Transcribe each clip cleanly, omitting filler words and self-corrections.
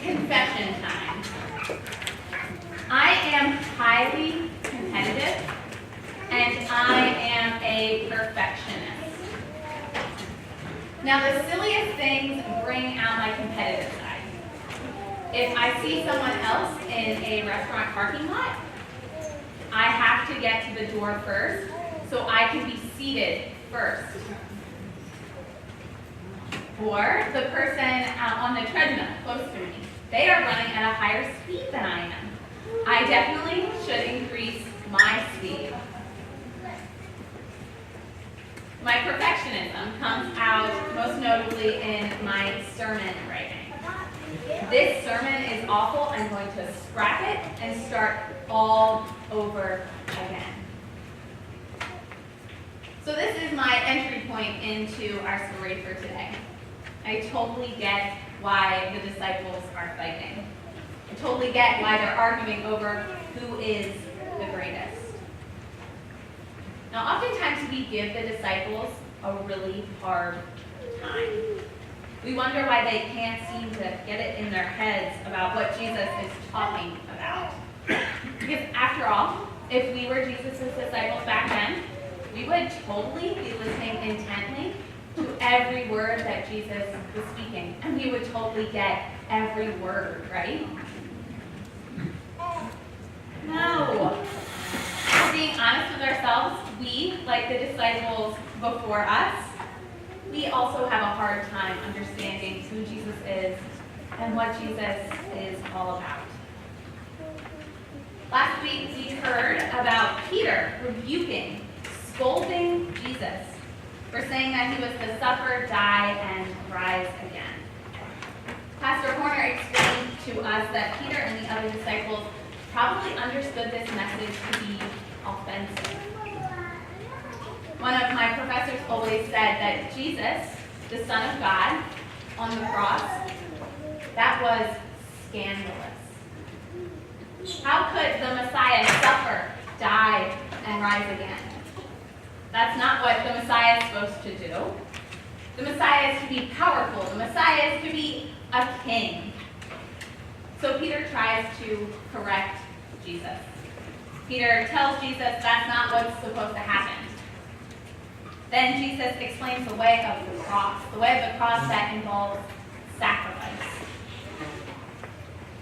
Confession time. I am highly competitive, and I am a perfectionist. Now, the silliest things bring out my competitive side. If I see someone else in a restaurant parking lot, I have to get to the door first so I can be seated first. Or the person on the treadmill close to me, they are running at a higher speed than I am. I definitely should increase my speed. My perfectionism comes out most notably in my sermon writing. This sermon is awful. I'm going to scrap it and start all over again. So this is my entry point into our story for today. I totally get why the disciples are fighting. I totally get why they're arguing over who is the greatest. Now, oftentimes we give the disciples a really hard time. We wonder why they can't seem to get it in their heads about what Jesus is talking about. Because after all, if we were Jesus' disciples back then, we would totally be listening intently to every word that Jesus was speaking. And we would totally get every word, right? No. Being honest with ourselves, we, like the disciples before us, we also have a hard time understanding who Jesus is and what Jesus is all about. Last week we heard about Peter rebuking, scolding Jesus for saying that he was to suffer, die, and rise again. Pastor Horner explained to us that Peter and the other disciples probably understood this message to be offensive. One of my professors always said that Jesus, the Son of God, on the cross, that was scandalous. How could the Messiah suffer, die, and rise again? That's not what the Messiah is supposed to do. The Messiah is to be powerful. The Messiah is to be a king. So Peter tries to correct Jesus. Peter tells Jesus that's not what's supposed to happen. Then Jesus explains the way of the cross that involves sacrifice.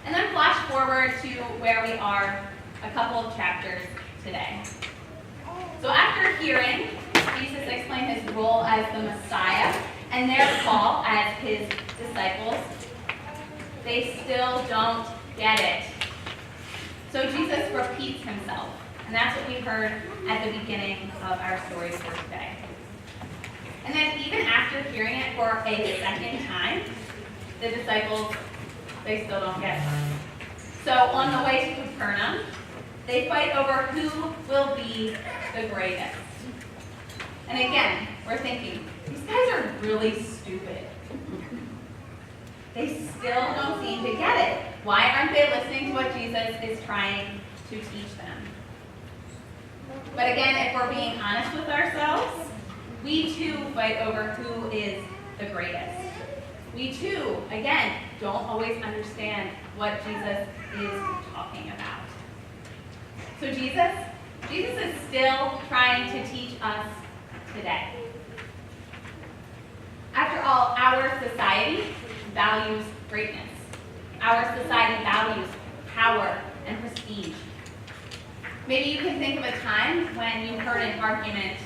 And then flash forward to where we are a couple of chapters today. So after hearing Jesus explain his role as the Messiah and their call as his disciples, they still don't get it. So Jesus repeats himself, and that's what we heard at the beginning of our story for today. And then even after hearing it for a second time, the disciples, they still don't get it. So on the way to Capernaum, they fight over who will be the greatest. And again, we're thinking, these guys are really stupid. They still don't seem to get it. Why aren't they listening to what Jesus is trying to teach them? But again, if we're being honest with ourselves, we too fight over who is the greatest. We too, again, don't always understand what Jesus is talking about. So Jesus is still trying to teach us today. After all, our society values greatness. Our society values power and prestige. Maybe you can think of a time when you heard an argument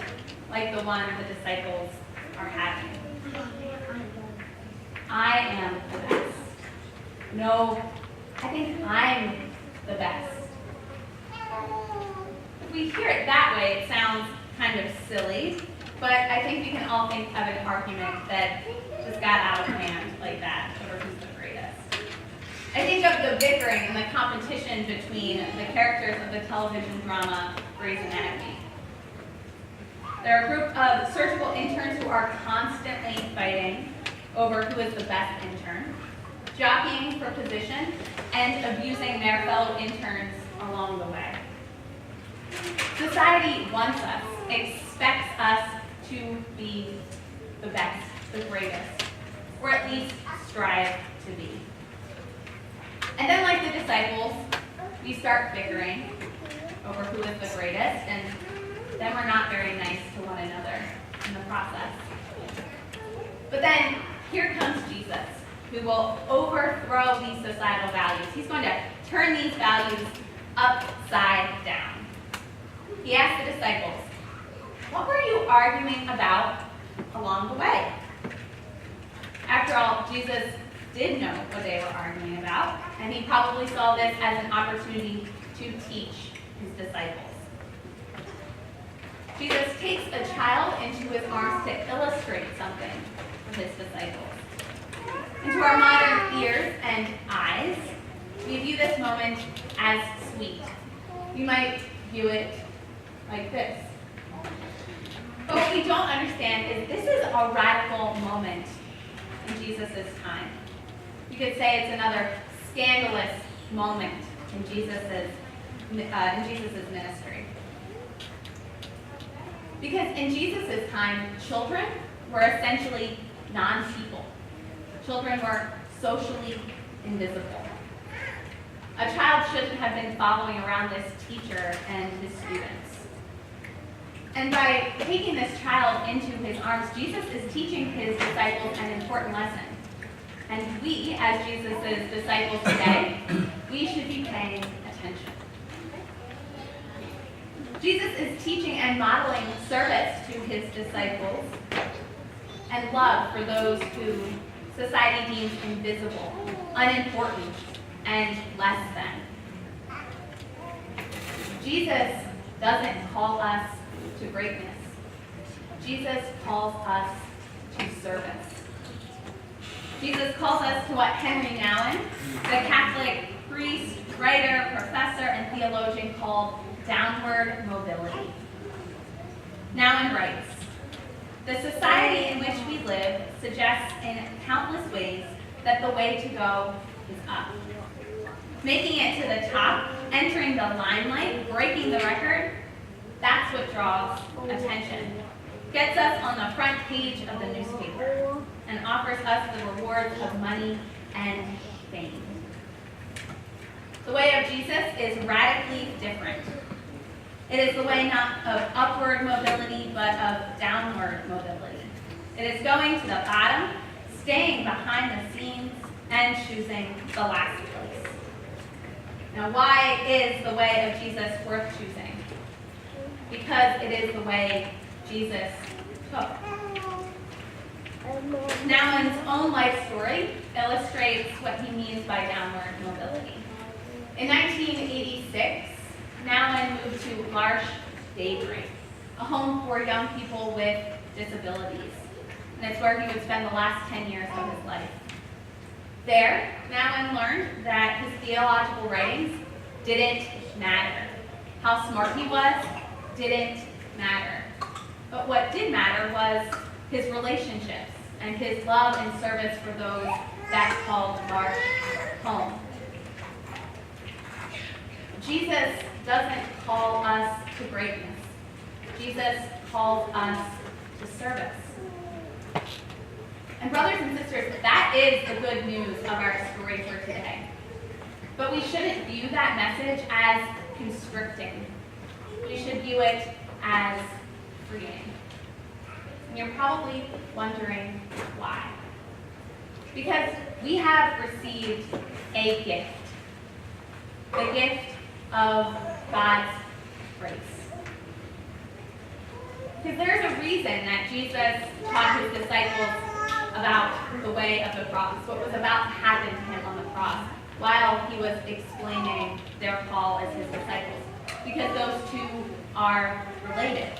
like the one the disciples are having. I am the best. No, I think I'm the best. If we hear it that way, it sounds kind of silly, but I think we can all think of an argument that just got out of hand like that over who's the greatest. I think of the bickering and the competition between the characters of the television drama Grey's Anatomy. They're a group of surgical interns who are constantly fighting over who is the best intern, jockeying for position, and abusing their fellow interns along the way. Society wants us, expects us to be the best, the greatest, or at least strive to be. And then, like the disciples, we start bickering over who is the greatest, and then we're not very nice to one another in the process. But then, here comes Jesus, who will overthrow these societal values. He's going to turn these values upside down. He asked the disciples, "What were you arguing about along the way?" After all, Jesus did know what they were arguing about, and he probably saw this as an opportunity to teach his disciples. Jesus takes a child into his arms to illustrate something for his disciples. And to our modern ears and eyes, we view this moment as sweet. You might view it like this. But what we don't understand is this is a radical moment in Jesus' time. You could say it's another scandalous moment in Jesus' ministry. Because in Jesus' time, children were essentially non-people. Children were socially invisible. A child shouldn't have been following around this teacher and his students. And by taking this child into his arms, Jesus is teaching his disciples an important lesson. And we, as Jesus' disciples today, we should be paying attention. Jesus is teaching and modeling service to his disciples and love for those who society deems invisible, unimportant, and less than. Jesus doesn't call us to greatness. Jesus calls us to service. Jesus calls us to what Henry Nouwen, the Catholic priest, writer, professor, and theologian, called downward mobility. Nouwen writes, "The society in which we live suggests in countless ways that the way to go is up. Making it to the top, entering the limelight, breaking the record, that's what draws attention, gets us on the front page of the newspaper, and offers us the rewards of money and fame." The way of Jesus is radically different. It is the way not of upward mobility, but of downward mobility. It is going to the bottom, staying behind the scenes, and choosing the last place. Now, why is the way of Jesus worth choosing? Because it is the way Jesus took. Nouwen's own life story illustrates what he means by downward mobility. In 1986, Nouwen moved to L'Arche Daybreak, a home for young people with disabilities. And it's where he would spend the last 10 years of his life. There, Nouwen learned that his theological writings didn't matter. How smart he was didn't matter. But what did matter was his relationships and his love and service for those that called L'Arche home. Jesus doesn't call us to greatness. Jesus calls us to service. And brothers and sisters, that is the good news of our story for today. But we shouldn't view that message as constricting. We should view it as freeing. And you're probably wondering why. Because we have received a gift. The gift of God's grace. Because there's a reason that Jesus taught his disciples about the way of the cross, what was about to happen to him on the cross, while he was explaining their call as his disciples. Because those two are related.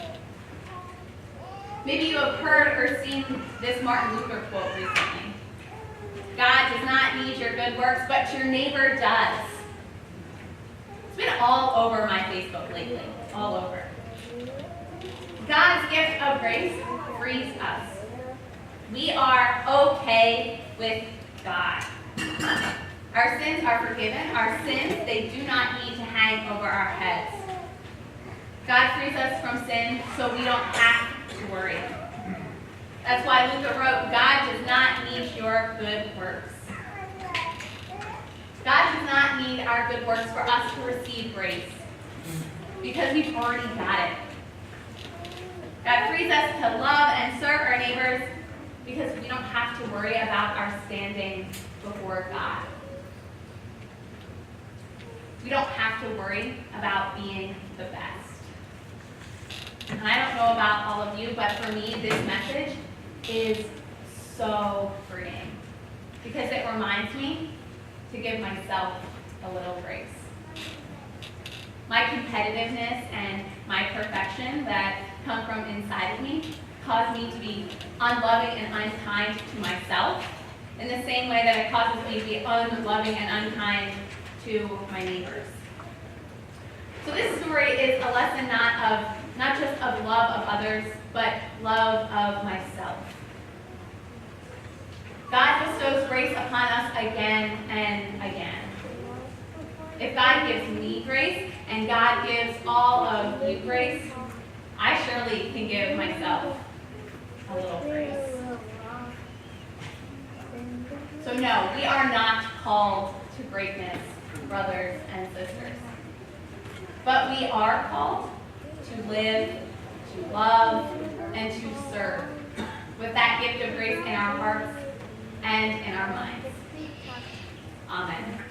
Maybe you have heard or seen this Martin Luther quote recently. God does not need your good works, but your neighbor does. It's been all over my Facebook lately, all over. God's gift of grace frees us. We are okay with God. Our sins are forgiven. Our sins, they do not need to hang over our heads. God frees us from sin so we don't have to worry. That's why Luther wrote, God does not need your good works. God does not good works for us to receive grace, because we've already got it. God frees us to love and serve our neighbors because we don't have to worry about our standing before God. We don't have to worry about being the best. And I don't know about all of you, but for me, this message is so freeing because it reminds me to give myself a little grace. My competitiveness and my perfection that come from inside of me cause me to be unloving and unkind to myself in the same way that it causes me to be unloving and unkind to my neighbors. So this story is a lesson not just of love of others, but love of myself. God bestows grace upon us again and again. If God gives me grace and God gives all of you grace, I surely can give myself a little grace. So no, we are not called to greatness, brothers and sisters. But we are called to live, to love, and to serve with that gift of grace in our hearts and in our minds. Amen.